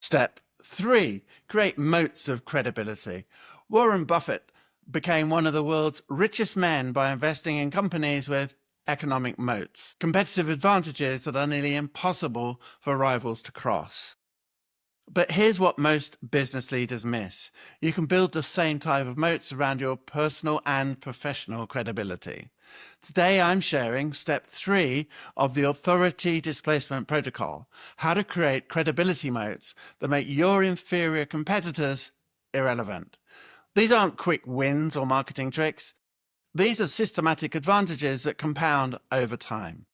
Step 3, create moats of credibility. Warren Buffett became one of the world's richest men by investing in companies with economic moats, competitive advantages that are nearly impossible for rivals to cross. But here's what most business leaders miss. You can build the same type of moats around your personal and professional credibility. Today, I'm sharing step 3 of the Authority Displacement Protocol, how to create credibility moats that make your inferior competitors irrelevant. These aren't quick wins or marketing tricks. These are systematic advantages that compound over time.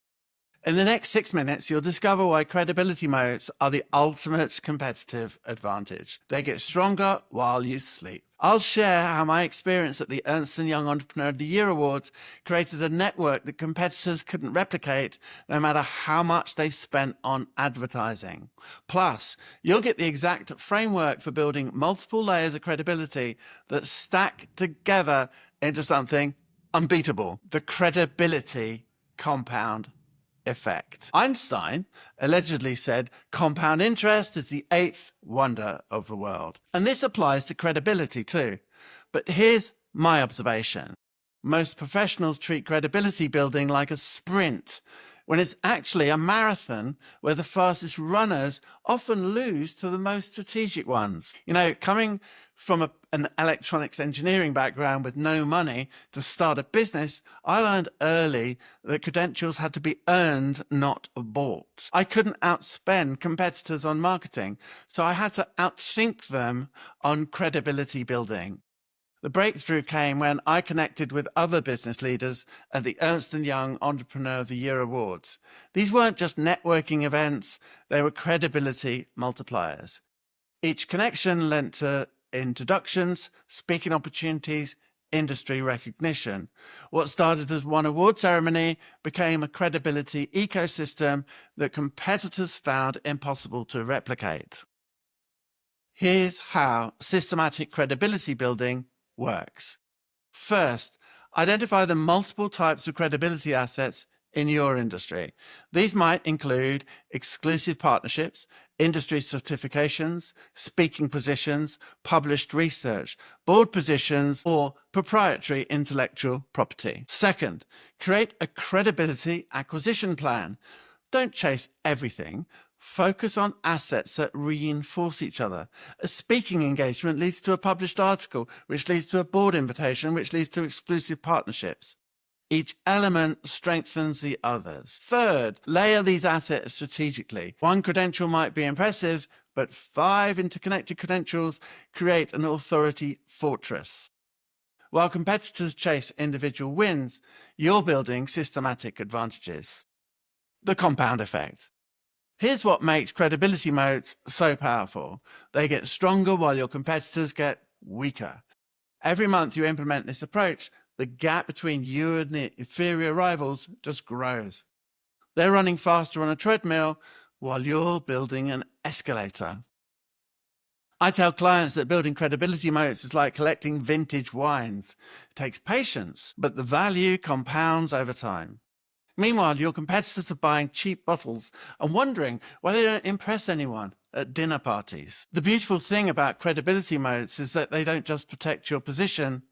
In the next 6 minutes, you'll discover why credibility moats are the ultimate competitive advantage. They get stronger while you sleep. I'll share how my experience at the Ernst Young Entrepreneur of the Year Awards created a network that competitors couldn't replicate no matter how much they spent on advertising. Plus, you'll get the exact framework for building multiple layers of credibility that stack together into something unbeatable. The credibility compound effect. Einstein allegedly said compound interest is the 8th wonder of the world. And this applies to credibility too. But here's my observation. Most professionals treat credibility building like a sprint, when it's actually a marathon where the fastest runners often lose to the most strategic ones. You know, coming from an electronics engineering background with no money to start a business, I learned early that credentials had to be earned, not bought. I couldn't outspend competitors on marketing, so I had to outthink them on credibility building. The breakthrough came when I connected with other business leaders at the Ernst Young Entrepreneur of the Year Awards. These weren't just networking events, they were credibility multipliers. Each connection led to introductions, speaking opportunities, industry recognition. What started as one award ceremony became a credibility ecosystem that competitors found impossible to replicate. Here's how systematic credibility building works. First, identify the multiple types of credibility assets in your industry. These might include exclusive partnerships, industry certifications, speaking positions, published research, board positions, or proprietary intellectual property. Second, create a credibility acquisition plan. Don't chase everything. Focus on assets that reinforce each other. A speaking engagement leads to a published article, which leads to a board invitation, which leads to exclusive partnerships. Each element strengthens the others. Third, layer these assets strategically. One credential might be impressive, but 5 interconnected credentials create an authority fortress. While competitors chase individual wins, you're building systematic advantages. The compound effect. Here's what makes credibility moats so powerful. They get stronger while your competitors get weaker. Every month you implement this approach, the gap between you and the inferior rivals just grows. They're running faster on a treadmill while you're building an escalator. I tell clients that building credibility moats is like collecting vintage wines. It takes patience, but the value compounds over time. Meanwhile, your competitors are buying cheap bottles and wondering why they don't impress anyone at dinner parties. The beautiful thing about credibility moats is that they don't just protect your position,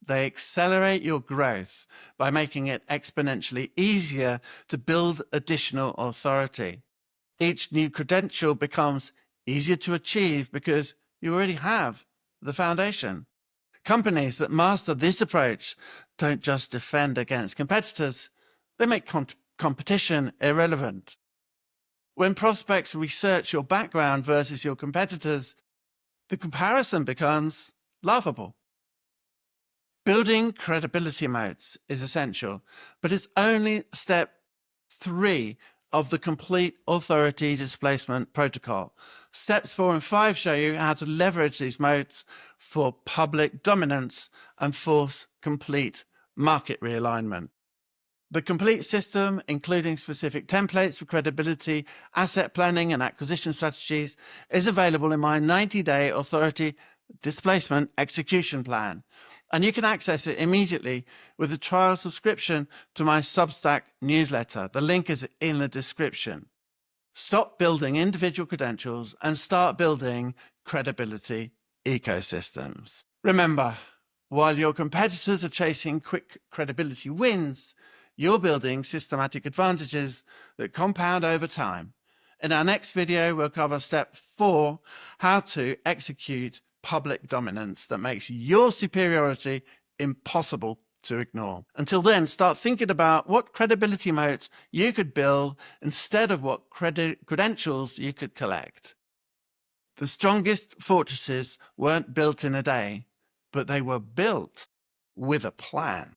they accelerate your growth by making it exponentially easier to build additional authority. Each new credential becomes easier to achieve because you already have the foundation. Companies that master this approach don't just defend against competitors, they make competition irrelevant. When prospects research your background versus your competitors, the comparison becomes laughable. Building credibility moats is essential, but it's only step 3 of the complete authority displacement protocol. Steps 4 and 5 show you how to leverage these moats for public dominance and force complete market realignment. The complete system, including specific templates for credibility, asset planning, and acquisition strategies, is available in my 90-day authority displacement execution plan. And you can access it immediately with a trial subscription to my Substack newsletter. The link is in the description. Stop building individual credentials and start building credibility ecosystems. Remember, while your competitors are chasing quick credibility wins, you're building systematic advantages that compound over time. In our next video, we'll cover step 4, how to execute public dominance that makes your superiority impossible to ignore. Until then, start thinking about what credibility moats you could build instead of what credentials you could collect. The strongest fortresses weren't built in a day, but they were built with a plan.